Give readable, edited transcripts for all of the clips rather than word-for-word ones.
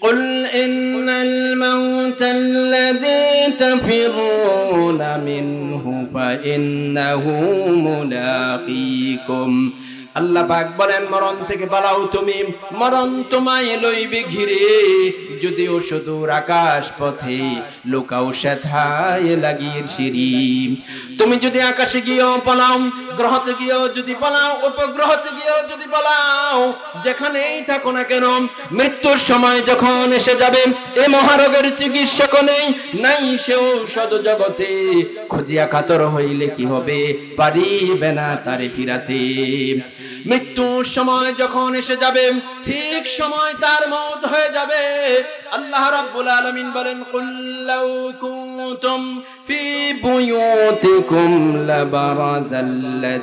قل إن الموت الذي تفرون منه فإنه ملاقيكم আল্লাহ পাক বলেন মরণ থেকে পালাও তুমি, মরণ তোমায় লইবে ঘিরে। যদিও সুদূর আকাশ পথে লুকাও সেথায় লাগিয়ে সিঁড়ি। তুমি যদি আকাশে গিয়েও পালাও, গ্রহতে গিয়েও যদি পালাও, উপগ্রহতে গিয়েও যদি পালাও, যেখানেই থাকো না কেন, মৃত্যুর সময় যখন এসে যাবে, এ মহারোগের চিকিৎসক নেই, নাই সে ঔষধ জগতে। খুঁজিয়া কাতর হইলে কি হবে, পারিবে না তারে ফিরাতে। মৃত্যুর সময় যখন এসে যাবে, ঠিক সময় তার মওত হয়ে যাবে। আল্লাহ রাব্বুল আলামিন বলেন, কুল লাউ কুনতুম ফি বুয়ুতিকুম লাবারাজাল্লাযীনা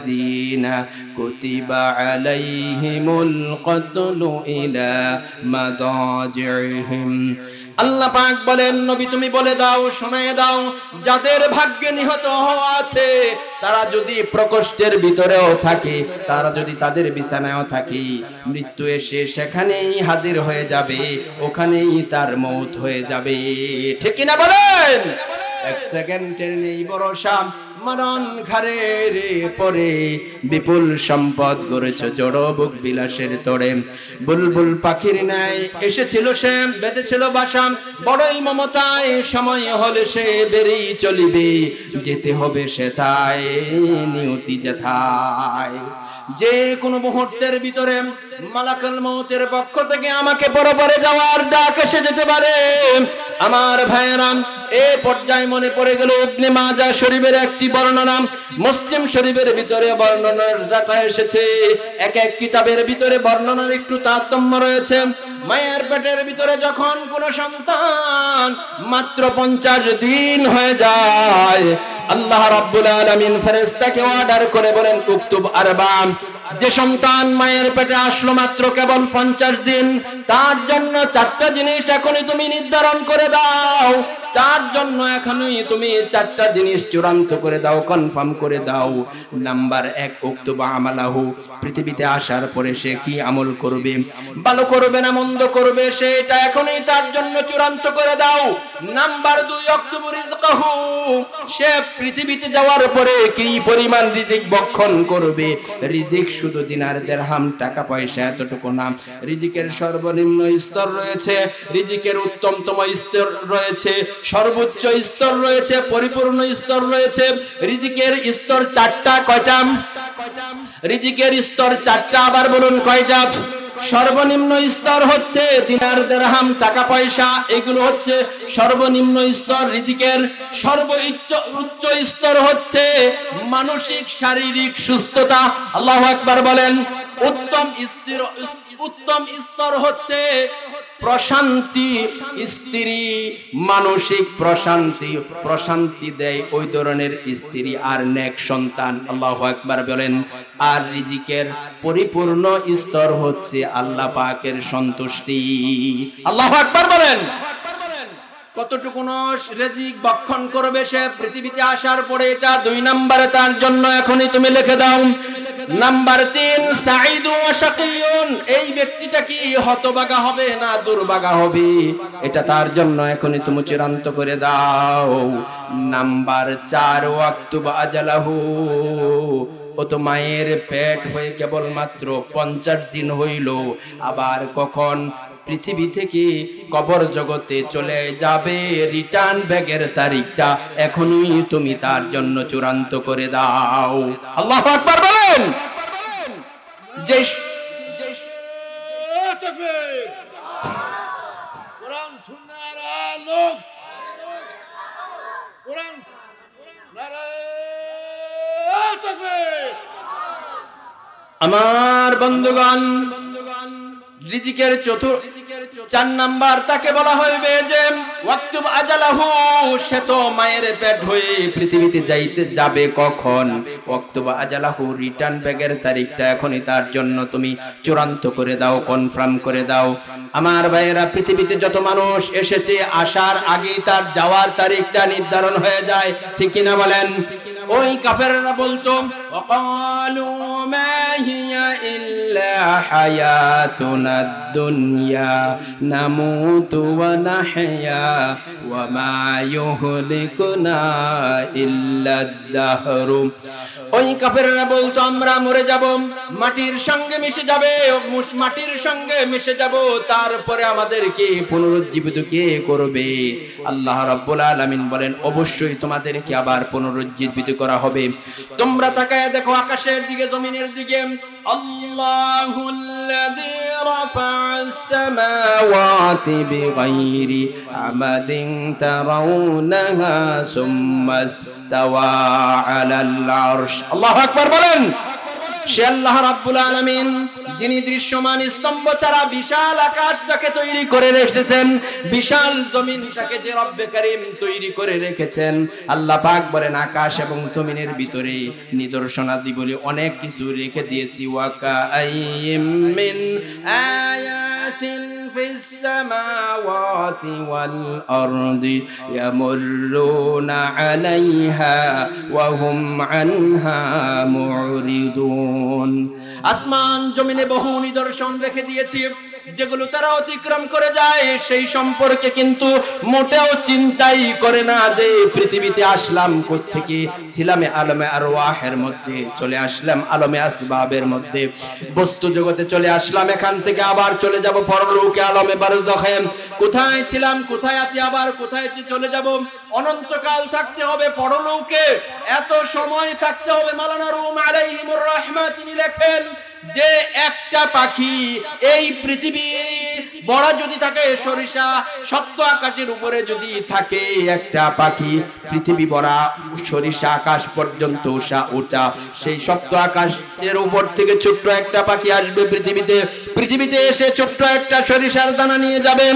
কুতিবা আলাইহিমুল কতলু ইলা মাদাজিহিম। আল্লাহ পাক বলেন, নবী তুমি বলে দাও, শোনায়ে দাও, যাদের ভাগ্যে নিহত হওয়া আছে, তারা যদি প্রকোষ্ঠের ভিতরেও থাকে, তারা যদি তাদের বিছানায়ও থাকে, মৃত্যু এসে সেখানেই হাজির হয়ে যাবে, ওখানেই তার মওত হয়ে যাবে। ঠিক কিনা বলেন? এক সেকেন্ডের নেই ভরসা, মরণ ঘাড়ের পরে বিপুল সম্পদ গড়েছ জড় বুক বিলাসের তোড়ে। বুলবুল পাখির ন্যায় এসেছিল সে, বেঁধেছিল বাসা বড়ই মমতায়, সময় হলে সে বেরিয়ে চলিবে, যেতে হবে সেথায়, নিয়তি যেথায়। যে কোনো মুহূর্তের ভিতরে মালাকুল মউতের পক্ষ থেকে আমাকে পরপরে যাওয়ার ডাক এসে যেতে পারে। আমার ভাইয়েরা, এ পর্যায়ে মনে পড়ে গেল ইবনে মাজাহ শরীফের একটি বর্ণনা, মুসলিম শরীফের ভিতরে বর্ণনার ডাটা এসেছে। এক এক কিতাবের ভিতরে বর্ণনার একটু তারতম্য রয়েছে। মায়ের পেটের ভিতরে যখন কোন সন্তান মাত্র 50 দিন হয়ে যায়, আল্লাহ রাব্বুল আলামিন ফেরেশতাকে অর্ডার করে বলেন, উকতুব আরবা। যে সন্তান মায়ের পেটে আসলো মাত্র কেবল 50 দিন, তার জন্য 4টা জিনিস এখনই তুমি নির্ধারণ করে দাও। তার জন্য এখনই তুমি 4টা জিনিস চূড়ান্ত করে দাও, কনফার্ম করে দাও। নাম্বার 1, উকতুব আমালাহু। পৃথিবীতে আসার পরে সে কি আমল করবে, ভালো করবে না মন্দ করবে, সেটা এখনই তার জন্য চূড়ান্ত করে দাও। নাম্বার 2, উকতুব রিজকাহু। সে পৃথিবীতে যাওয়ার পরে কি পরিমাণ রিজিক ভক্ষণ করবে। রিজিক শুধু দিনার দিরহাম টাকা পয়সা এতটুকু না, রিজিকের সর্বনিম্ন স্তর রয়েছে, রিজিকের উত্তমতম স্তর রয়েছে, সর্বোচ্চ স্তর রয়েছে, পরিপূর্ণ স্তর রয়েছে। রিজিকের স্তর 4টা। কয়টা? রিজিকের স্তর 4টা। আবার বলুন কয়টা? সর্বনিম্ন স্তর হচ্ছে দিনার দিরহাম টাকা পয়সা, এগুলো হচ্ছে সর্বনিম্ন স্তর রিজিকের। সর্বোচ্চ উচ্চ স্তর হচ্ছে মানসিক শারীরিক সুস্থতা। আল্লাহু আকবার বলেন। উত্তম স্তর হচ্ছে প্রশান্তি, স্ত্রী মানসিক প্রশান্তি দেয় ওই ধরনের স্ত্রী আর নেক সন্তান। আল্লাহু আকবার বলেন। আর রিজিকের পরিপূর্ণ স্তর হচ্ছে আল্লাহ পাকের সন্তুষ্টি। আল্লাহু আকবার বলেন। কতটুকু রিজিক ভক্ষণ করবে সে পৃথিবীতে আসার পরে, এটা 2 নম্বরে তার জন্য এখনই তুমি লিখে দাও। নাম্বার 3, সাঈদু ওয়া শাকিয়ুন। এই ব্যক্তিটা কি হতভাগা হবে না দুর্ভাগা হবে, এটা তার জন্য এখনই তুমি চূড়ান্ত করে দাও। নাম্বার 4, ওয়াক্তুব আজালাহু। ও তো মায়ের পেট হয়ে কেবল মাত্র 50 দিন হইল, আবার কখন পৃথিবী থেকে কবর জগতে চলে যাবে, রিটার্ন ব্যাগের তারিখটা এখনই তুমি তার জন্য চূড়ান্ত করে দাও। আল্লাহু আকবার বলেন। যে কোরআন সুন্নাহর লোক, কোরআন নারায়ে তাকবীর। আমার বন্ধুগণ, রিজিকের 4 নাম্বার তাকে বলা হইবে যে ওয়াক্তুব আজালাহু। সে তো মায়ের পেট হয়ে পৃথিবীতে যাবে কখন। ওয়াক্তুব আজালাহু, রিটার্ন ব্যাগের তারিখটা এখনই তার জন্য তুমি চূড়ান্ত করে দাও, কনফার্ম করে দাও। আমার ভাইয়েরা, পৃথিবীতে যত মানুষ এসেছে, আসার আগেই তার যাওয়ার তারিখটা নির্ধারণ হয়ে যায়। ঠিক কিনা বলেন? ওই কাফেররা বলতো ওয়াকালু মা হিয়া ইল্লা হায়াতুনাদ দুনিয়া নামুতু ওয়া নাহয়া ওয়া মা ইউহলিকুনা ইল্লা আদ-দাহরু। ওই কাফেররা বলতো আমরা মরে যাব, মাটির সঙ্গে মিশে যাবে, মাটির সঙ্গে মিশে যাব, তারপরে আমাদেরকে পুনরুজ্জীবিত কে করবে? আল্লাহ রাব্বুল আলামিন বলেন অবশ্যই তোমাদেরকে আবার পুনরুজ্জীবিত করা হবে। তোমরা তাকায় দেখো আকাশের দিকে, জমিনের দিকে। আল্লাহুল্লাযী রাফা'আস সামাওয়াতি বিগাইরি আমাদিন তারাউনাহা সুম্মা ইসতাওয়া আলাল আরশ। আল্লাহু আকবার বলেন। সে আল্লাহ রাব্বুল আলামিন যিনি দৃশ্যমান স্তম্ভ ছাড়া বিশাল আকাশটাকে তৈরি করে রেখেছেন, বিশাল জমিনটাকে যে রব্বে কারীম তৈরি করে রেখেছেন। আল্লাহ পাক বলেন আকাশ এবং জমিনের ভিতরে নিদর্শনাদি বলে অনেক কিছু রেখে দিয়েছি। ওয়া কাআইয়িম মিন আয়াতিন ফিস সামাওয়াতি ওয়াল আরদি ইয়ামুররুনা আলাইহা ওয়া হুম আনহা মুরিদুন। আসমান জমিনে বহু নিদর্শন রেখে দিয়েছি, যেগুলো তারা অতিক্রম করে যায়, সেই সম্পর্কে কিন্তু মোটেও চিন্তাই করে না যে পৃথিবীতে আসলাম কোত্থেকে। ছিলাম আলমে আরওয়াহের মধ্যে, চলে আসলাম আলমে আসবাবের মধ্যে, বস্তু জগতে চলে আসলাম, এখান থেকে আবার চলে যাব পরলোকে আলমে বারজাখে। কোথায় ছিলাম, কোথায় আছি, আবার কোথায় চলে যাব? অনন্তকাল থাকতে হবে পরলোকে, এত সময় থাকতে হবে। মাওলানা রুম আলাইহিমুর রাহমা তিনি লেখেন যে একটা পাখি এই পৃথিবী বড় যদি থাকে, সরিষা সপ্ত আকাশের উপরে যদি থাকে একটা পাখি, পৃথিবী বড় সরিষা আকাশ পর্যন্ত উঁচা, সেই সপ্ত আকাশের উপর থেকে ছোট্ট একটা পাখি আসবে পৃথিবীতে এসে ছোট্ট একটা সরিষার দানা নিয়ে যাবেন,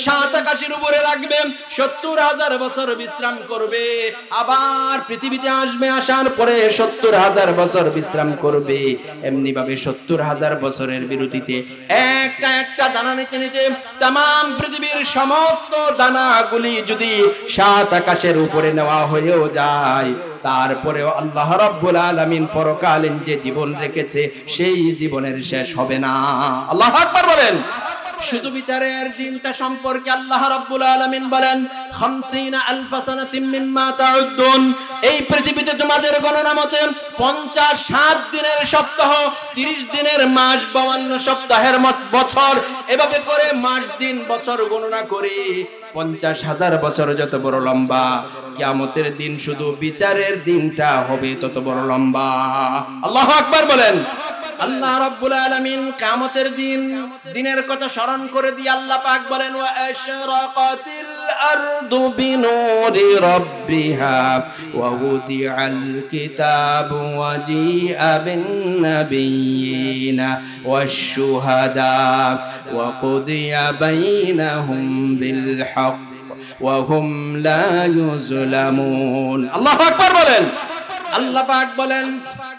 সাত আকাশের উপরে রাখবে, ৭০,০০০ বছর বিশ্রাম করবে, আবার পৃথিবীতে আসবে, আসার পরে ৭০,০০০ বছর বিশ্রাম করবে। এমনি ভাবে ৭০,০০০ বছরের বিরতিতে একটা একটা দানা নিতে নিতে তামাম পৃথিবীর সমস্ত দানাগুলি যদি সাত আকাশের উপরে নেওয়া হয়েও যায়, তারপরেও আল্লাহ রাব্বুল আলামিন পরকালীন যে জীবন রেখেছে সেই জীবনের শেষ হবে না। আল্লাহু আকবার বলেন। শুধু বিচারের দিনটা সম্পর্কে আল্লাহ রাব্বুল আলামিন বলেন ৫০,০০০ সানাতিন মিম্মা তাউদ্দুন। এই পৃথিবীতে তোমাদের গণনা মতে ৫০-৭ দিনের সপ্তাহ, ৩০ দিনের মাস, ৫২ সপ্তাহের বছর, এভাবে করে মাস দিন বছর গণনা করে ৫০,০০০ বছর যত বড় লম্বা, কিয়ামতের দিন শুধু বিচারের দিনটা হবে তত বড় লম্বা। আল্লাহু আকবার বলেন। আল্লাহ রাব্বুল আলামিন কিয়ামতের দিনের কথা স্মরণ করে দিয়ে আল্লাহ পাক বলেন ওয়া আশরাকাতিল আরদু বিনুরি রাব্বিহা ওয়া উদিআল কিতাবু ওয়া জিআ বিন নাবিয়িনা ওয়াশ শুহাদা ওয়া কুদিয়া বাইনাহুম বিল হক ওয়া হুম লা ইউজলামুন। আল্লাহু আকবার বলেন। আল্লাহ পাক বলেন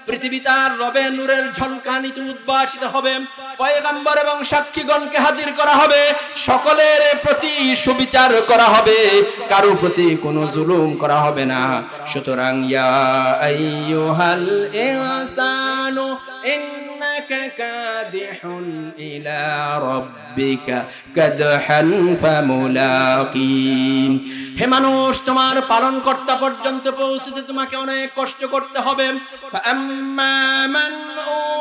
পৃথিবী তার রবে নূরের ঝলকানিতে উদ্ভাসিত হবে, পয়গম্বর এবং সাক্ষীগণকে হাজির করা হবে, সকলের প্রতি সুবিচার করা হবে, কারো প্রতি কোনো জুলুম করা হবে না। সুতরাং ইয়া আইয়ুহাল ইনসানু ইন্নাকা কাদিহুন ইলা রাব্বিকা কাদহান ফামুলাকি। হে মানুষ, তোমার পালনকর্তা পর্যন্ত পৌঁছতে তোমাকে অনেক কষ্ট করতে হবে। ফাআম্মা মান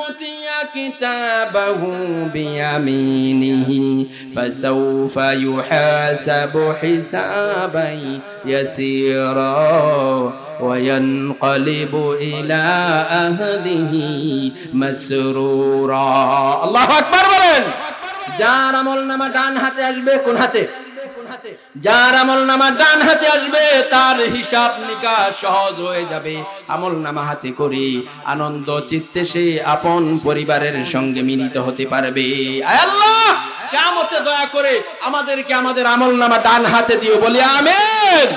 উতিয়া কিতাবাহু বিয়ামিনিহি ফাসাউফা ইউহাসাবু হিসাবান ইয়াসীরা ওয়া ইয়ানকালিবু ইলা আহলিহি মাসরুরা। আল্লাহু আকবার বলেন। যার আমলনামা ডান হাতে আসবে, কোন হাতে? যার আমলনামা ডান হাতে আসবে তার হিসাব নিকাশ সহজ হয়ে যাবে। আমলনামা হাতে করে আনন্দ চিত্তে সে আপন পরিবারের সঙ্গে মিলিত হতে পারবে। আয় আল্লাহ, কিয়ামতে দয়া করে আমাদেরকে আমাদের আমলনামা ডান হাতে দিও, বলি আমিন।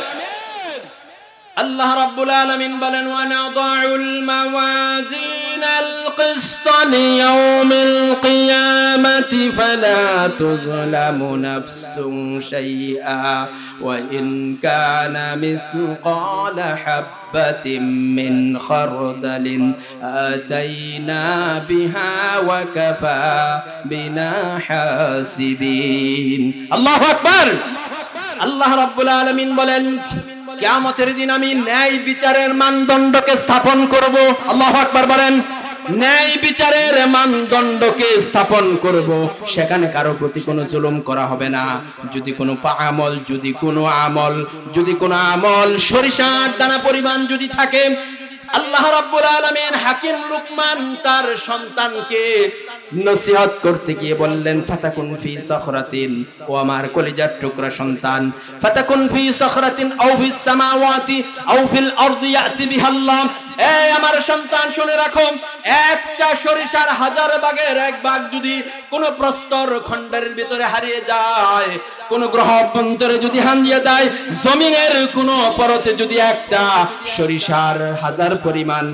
আল্লাহ রাব্বুল আলামিন বলেন ওয়া নাদাউল মাওয়াজিনাল কিসত লিয়াউমিল কিয়ামাতি ফালা তুযলামু নাফসুন শাইআ ওয়া ইন কানা মিসকালা হাব্বাতিম মিন খারদালিন আতাইনা বিহা ওয়া কাফা বিনা হাসিবিন। আল্লাহু আকবার। আল্লাহ রাব্বুল আলামিন বলেন, কিয়ামতের দিন আমি ন্যায় বিচারের মানদণ্ডকে স্থাপন করব। আল্লাহু আকবার বলেন। ন্যায় বিচারের মানদণ্ডকে স্থাপন করব, সেখানে কারো প্রতি কোনো জুলুম করা হবে না। যদি কোনো আমল সরিষার দানা পরিমাণ যদি থাকে, আল্লাহ রাব্বুল আলামিন হাকিম লুকমান তার সন্তানকে নসিহত করতে গিয়ে বললেন, ফাতাকুন ফি সাখরাতিন, ও আমার কলিজার টুকরা সন্তান, ফাতাকুন ফি সাখরাতিন আও ফিস সামাওয়াতি আও ফিল আরদি ইয়াতি বিহাল্লাহ। এই আমার সন্তান শুনে রাখো, একটা সরিষার 1000 ভাগের 1 ভাগ যদি কোনো প্রস্তর খণ্ডের ভিতরে হারিয়ে যায়, কোন গ্রহ অভ্যন্তরে যদি হারিয়ে যায়, জমিনের কোন পরতে যদি একটা সরিষার 1000 পরিমাণ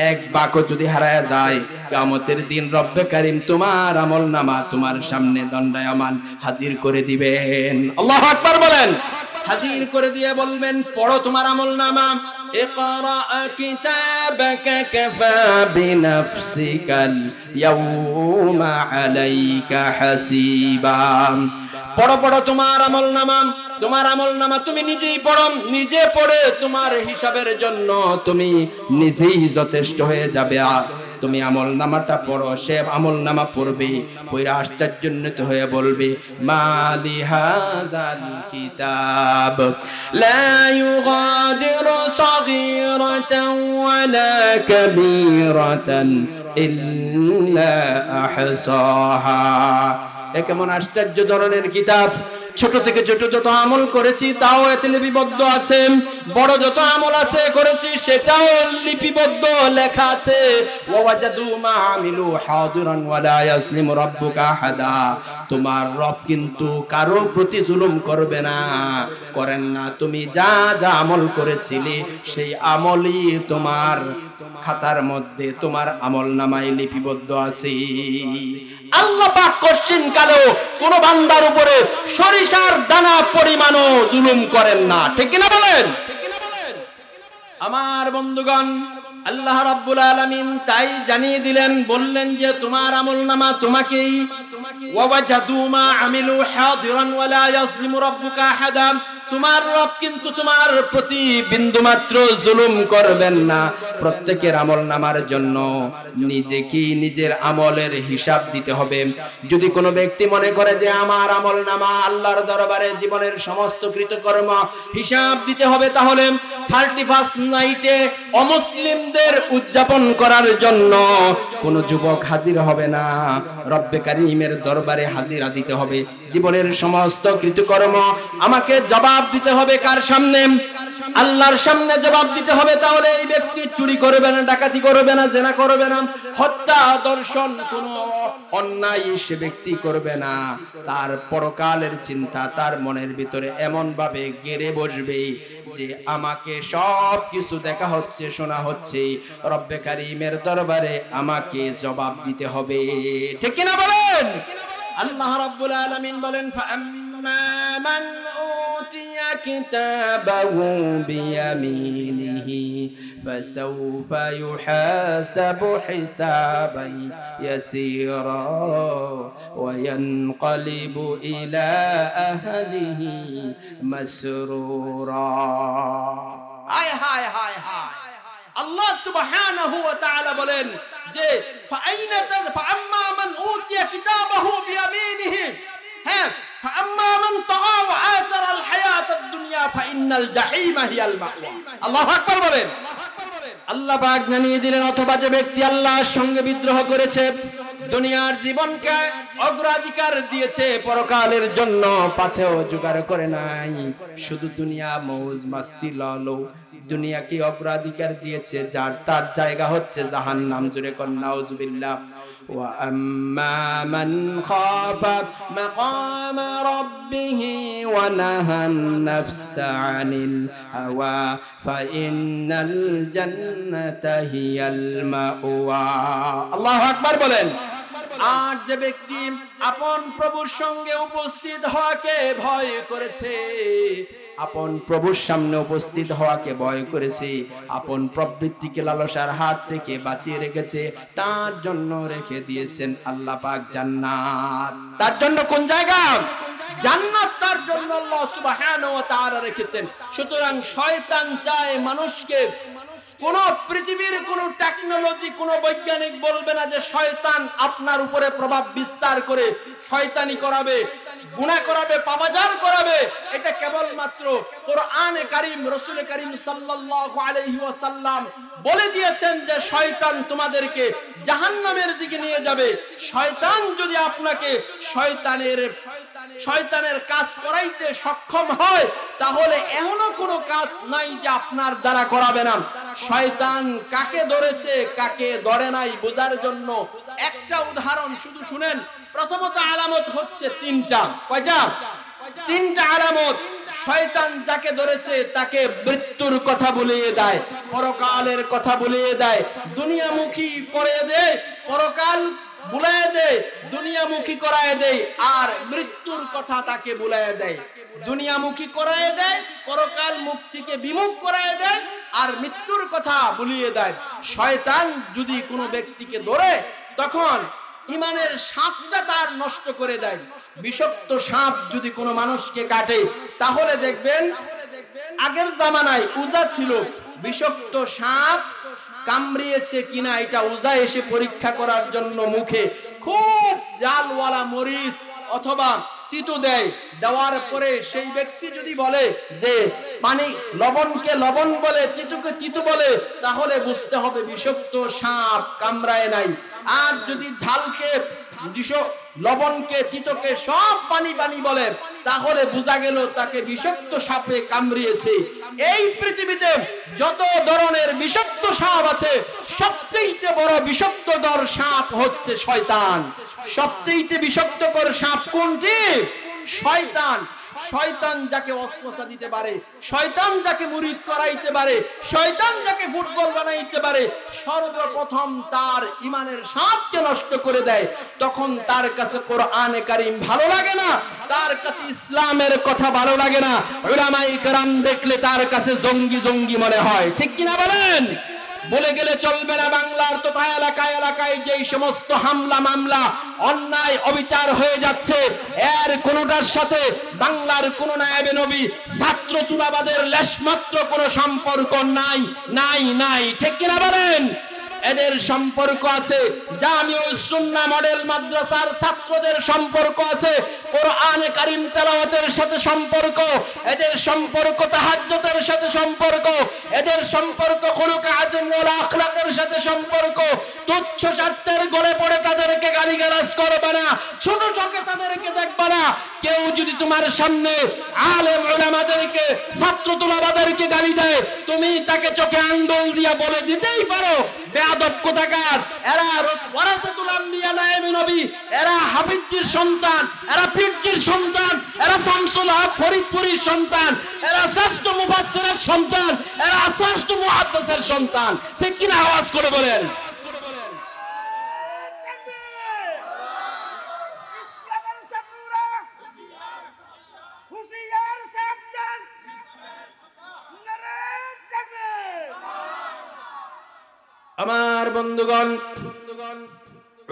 1 ভাগও যদি হারায় যায়, কিয়ামতের দিন রব্বে কারীম তোমার আমলনামা তোমার সামনে দণ্ডায়মান হাজির করে দিবেন। আল্লাহু আকবার বলেন। হাজির করে দিয়ে বলবেন, পড়ো তোমার আমলনামা। ইকরা কিতাবাকা কাফা বিনাফসিকাল ইয়াউমা আলাইকা হাসিবা। পড়ো তোমার আমলনামা তুমি নিজেই পড়ো। নিজে পড়ে তোমার হিসাবের জন্য তুমি নিজেই যথেষ্ট হয়ে যাবে। তুমি আমলনামাটা পড়ো, সে আমলনামা পড়বে, পড়ে আশ্চর্যান্বিত হয়ে বলবে, মালি হাযাল কিতাব লা ইউগাদিরু সাগীরাতান ওয়ালা কাবীরাতান ইল্লা আহসাহা। এ কেমন আশ্চর্য ধরনের কিতাব! ছোট থেকে ছোট যত আমল করেছি তাও এতে লিপিবদ্ধ আছে, বড় যত আমল আছে করেছি সেটাও লিপিবদ্ধ লেখা আছে। ওয়াজাদু মা আমিলু হাদিরান ওয়ালা ইয়াসলিমু রাব্বুকা আহাদা। তোমার রব কিন্তু কারো প্রতি জুলুম করেন না। তুমি যা যা আমল করেছিলে সেই আমলই তোমার খাতার মধ্যে, তোমার আমলনামায় লিপিবদ্ধ আছে। আল্লাহ পাক কোশ্চিন কালেও কোন বান্দার উপরে সরিষার দানা পরিমাণও জুলুম করেন না। ঠিক কিনা বলেন? আমার বন্ধুগণ, আল্লাহ রাব্বুল আলামিন তাই জানিয়ে দিলেন, বললেন যে তোমার আমলনামা তোমাকেই। ওয়াজাদু মা আমিলু হাদিরান ওয়ালা ইয়াজলিমু রাব্বুকা আহাদা। তোমার রব কিন্তু তোমার প্রতি বিন্দুমাত্র জুলুম করবেন না। প্রত্যেকের আমলনামার জন্য নিজেকেই নিজের আমলের হিসাব দিতে হবে। যদি কোনো ব্যক্তি মনে করে যে আমার আমলনামা আল্লাহর দরবারে জীবনের সমস্ত কৃতকর্ম হিসাব দিতে হবে, তাহলে 31 নাইটে অমুসলিমদের উদযাপন করার জন্য কোন যুবক হাজির হবে না। রব্বে কারীমের দরবারে হাজিরা দিতে হবে। জীবনের সমস্ত কৃতকর্ম আমাকে জবাব দিতে হবে। কার সামনে? আল্লাহর সামনে জবাব দিতে হবে। তাহলে এই ব্যক্তি চুরি করবে না, ডাকাতি করবে না, জেনা করবে না, হত্যা দর্শন কোনো অন্যায় সে ব্যক্তি করবে না। তার পরকালের চিন্তা তার মনের ভিতরে এমন ভাবে গেড়ে বসবে যে আমাকে সব কিছু দেখা হচ্ছে, শোনা হচ্ছে, রব্বে কারীমের দরবারে আমাকে জবাব দিতে হবে। ঠিক কিনা বলেন? আল্লাহ রাব্বুল আলামিন বলেন, ফাআম্মা মান উতিয়া কিতাবাহু বিয়ামিনিহি ফাসাউফা ইউহাসাবু হিসাবান ইয়াসীরা ওয়া ইয়ানকালিবু ইলা আহলিহি মাসরুরা। হায় হায় হায় হায়! আল্লাহ সুবহানাহু ওয়া তাআলা বলেন যে ফাআম্মা মান উতিয়া কিতাবাহু বিয়ামিনিহি, হ্যাঁ, ফাআম্মা মান তাগা ওয়া আসারা আল হায়াতাদ দুনিয়া ফাইন্নাল জাহিমা হিয়াল মাওয়া। আল্লাহু আকবার বলেন। আল্লাহ পাক জানিয়ে দিলেন, অথবা যে ব্যক্তি আল্লাহর সঙ্গে বিদ্রোহ করেছে, দুনিয়ার জীবনকে অগ্রাধিকার দিয়েছে, পরকালের জন্য পাথেও জোগাড় করে নাই, শুধু দুনিয়া মৌজ মাস্তি ললো দুনিয়াকে অগ্রাধিকার দিয়েছে, যার তার জায়গা হচ্ছে জাহান্নাম। জোরে কোন নাউজুবিল্লাহ। ওয়া আম্মা মান খাফা মাকাম রাব্বিহি ওয়া নাহান নাফসা আনিল হাওয়া ফাইন্নাল জান্নাতা হিয়াল মাওয়া। আল্লাহু আকবার বলেন। আর যে ব্যক্তি আপন প্রভুর সঙ্গে উপস্থিত হওয়াকে ভয় করেছে, আপন প্রভুর সামনে উপস্থিত হওয়াকে ভয় করেছে, আপন প্রবৃত্তিকে লালসার হাত থেকে বাঁচিয়ে রেখেছে, তার জন্য রেখে দিয়েছেন আল্লাহ পাক জান্নাত। তার জন্য কোন জায়গা? জান্নাত তার জন্য আল্লাহ সুবহানাহু ওয়া তাআলা রেখেছেন। সুতরাং শয়তান চায় মানুষকে, কোন পৃথিবীর কোন টেকনোলজি, কোন বৈজ্ঞানিক বলবে না যে শয়তান আপনার উপরে প্রভাব বিস্তার করে শয়তানি করাবে, গুনাহ করাবে, পাপাচার করাবে। এটা কেবলমাত্র কোরআনে কারীম, রাসূল কারীম সাল্লাল্লাহু আলাইহি ওয়াসাল্লাম বলে দিয়েছেন যে শয়তান তোমাদেরকে জাহান্নামের দিকে নিয়ে যাবে। শয়তান যদি আপনাকে শয়তানের কাজ করাইতে সক্ষম হয়, তাহলে এমনও কোনো কাজ নাই যে আপনার দ্বারা করাবে না। শয়তান কাকে ধরেছে কাকে ধরে নাই বোঝার জন্য একটা উদাহরণ শুধু শুনেন। প্রথমত আলামত হচ্ছে তিনটা। কয়টা? তিনটা আলামত। শয়তান যাকে ধরেছে তাকে মৃত্যুর কথা বলিয়ে দেয়, পরকালের কথা বলিয়ে দেয়, দুনিয়ামুখী করে দেয়, পরকাল বুলায় দেয়, দুনিয়ামুখী করায় দেয়, আর মৃত্যুর কথা তাকে বুলায় দেয়। দুনিয়ামুখী করায় দেয়, পরকাল মুখ থেকে বিমুখ করায় দেয়, আর মৃত্যুর কথা বলিয়ে দেয়। শয়তান যদি কোনো ব্যক্তিকে ধরে, তখন ইমানের সাপটা তার নষ্ট করে দেয়। বিষাক্ত সাপ যদি কোনো মানুষকে কাটে, তাহলে দেখবেন আগের জামানায় উজা ছিল, বিষাক্ত সাপ কামড়িয়েছে কিনা এটা উজা এসে পরীক্ষা করার জন্য মুখে খুব জালওয়ালা মরিচ অথবা তিতো দেয়। দেওয়ার পরে সেই ব্যক্তি যদি বলে যে পানি লবণকে লবণ বলে, তিতোকে তিতো বলে, তাহলে বুঝতে হবে বিষাক্ত সাপ কামড়ায় নাই। আর যদি ঝালকে, লবণকে, তিতোকে সব পানি পানি বলে, তাহলে বোঝা গেল তাকে বিষাক্ত সাপে কামড়িয়েছে। এই পৃথিবীতে যত ধরনের বিষাক্ত সাপ আছে, সবচেয়ে বড় বিষাক্তকর সাপ হচ্ছে শয়তান। সবচেয়ে বিষাক্তকর সাপ কোনটি? শয়তান। শয়তান যাকে ওয়াসওয়াসা দিতে পারে, শয়তান যাকে মুরিদ করাইতে পারে, শয়তান যাকে ফুটবল বানাইতে পারে, সর্বপ্রথম তার ইমানের সাপকে নষ্ট করে দেয়। তখন তার কাছে কোরআনে কারীম ভালো লাগে না, তার কাছে ইসলামের কথা ভালো লাগে না। উলামায়ে কেরাম দেখলে তার কাছে জঙ্গি জঙ্গি মনে হয়। ঠিক কিনা বলেন? বলে গেলে চলবে না। বাংলার তথা এলাকায় এলাকায় যেই সমস্ত হামলা মামলা, অন্যায় অবিচার হয়ে যাচ্ছে, এর কোনটার সাথে বাংলার কোন নায়েবে নবী ছাত্র তুলাবাদের লেশমাত্র কোনো সম্পর্ক নাই, নাই, নাই। ঠিক কিনা বলেন? এদের সম্পর্ক আছে জামিউস সুন্নাহ মডেল মাদ্রাসার ছাত্রদের সম্পর্ক আছে কোরআনে কারীম তেলাওয়াতের সাথে সম্পর্ক, এদের সম্পর্ক তাহাজ্জুদের সাথে সম্পর্ক, এদের সম্পর্ক খুলুকে আযম ওয়াল আখলাকের সাথে সম্পর্ক। তুচ্ছ স্বার্থের গলে পড়ে তাদেরকে গালিগালাজ করবে না, ছোট চোখে তাদেরকে দেখবে না। কেউ যদি তোমার সামনে আলেম উলামাদেরকে, ছাত্র তুলাবাদেরকে গালি দেয়, তুমি তাকে চোখে আঙ্গুল দিয়া বলে দিতেই পারো বেয়াদব কোথাকার। এরা ওয়ারাসাতুল আম্বিয়া নায়েবে নবী, এরা হাফিজজির সন্তান, এরা পীরজির সন্তান, এরা শামসুল হক ফরিদপুরীর সন্তান, এরা শ্রেষ্ঠ মুফাসসিরের সন্তান, এরা শ্রেষ্ঠ মুহাদ্দিসের সন্তান। ঠিক কিনা? আওয়াজ করে বলেন। আমার বন্ধুগণ,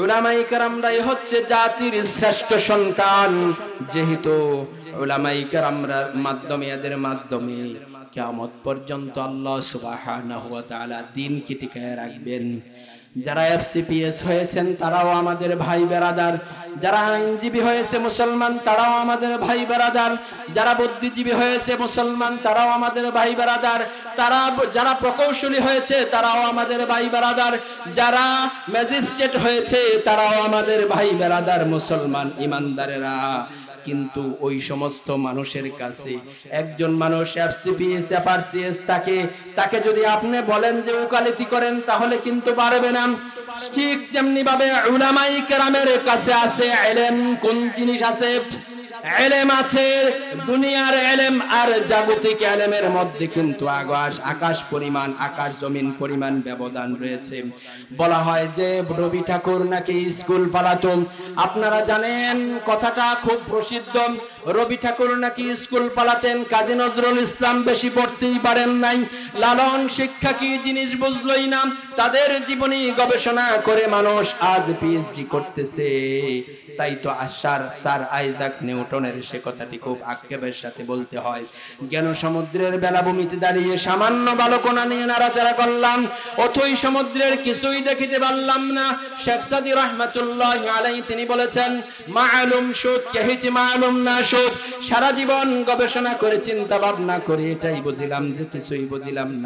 উলামায়ে কেরামরাই হচ্ছে জাতির শ্রেষ্ঠ সন্তান। যেহেতু উলামায়ে কেরামরার মাধ্যমে, এদের মাধ্যমে কিয়ামত পর্যন্ত আল্লাহ সুবহানাহু ওয়া তাআলা দ্বীনকে টিকায় রাখবেন। যারা এফসিপিএস হয়েছেন তারাও আমাদের ভাই বেরাদার, যারা আইনজীবী হয়েছে মুসলমান তারাও আমাদের ভাই বেরাদার, যারা বুদ্ধিজীবী হয়েছে মুসলমান তারাও আমাদের ভাই বেরাদার, যারা প্রকৌশলী হয়েছে তারাও আমাদের ভাই বেরাদার, যারা ম্যাজিস্ট্রেট হয়েছে তারাও আমাদের ভাই বেরাদার মুসলমান ইমানদারেরা। কিন্তু ওই সমস্ত মানুষের কাছে একজন মানুষ এফসিপিএস এফআরসিএস তাকে যদি আপনি বলেন যে ওকালতি করেন, তাহলে কিন্তু পারবে না। ঠিক তেমনি ভাবে উলামায়ে কেরামের কাছে আছে ইলম। কোন জিনিস আছে? এলেম আছে, দুনিয়ার এলেম আর জাগতিক এলেমের মধ্যে কিন্তু আকাশ পরিমাণ, আকাশ জমিন পরিমাণ ব্যবধান রয়েছে। বলা হয় যে রবি ঠাকুর নাকি স্কুল পালাতো। আপনারা জানেন কথাটা খুব প্রসিদ্ধ। রবি ঠাকুর নাকি স্কুল পালাতেন, কাজী নজরুল ইসলাম বেশি পড়তেই পারেন নাই, লালন শিক্ষা কি জিনিস বুঝলই না। তাদের জীবনী গবেষণা করে মানুষ আজ পিএইচডি করতেছে। তাই তো স্যার আইজাক নিউটনের সে কথাটি খুব আক্ষেপের সাথে বলতে হয়, জ্ঞান সমুদ্রের বেলাভূমিতে দাঁড়িয়ে সামান্য বালকোনা নিয়ে নাড়াচাড়া করলাম, অথই সমুদ্রের কিছুই দেখিতে পারলাম না। শেখ সাদী রহমাতুল্লাহি আলাইহি তিনি বলেছেন, মালুম সুদ কেহিছি মালুম না সুদ। সারা জীবন গবেষণা করে চিন্তা ভাবনা করে এটাই বুঝিলাম যে কিছুই বুঝিলাম না।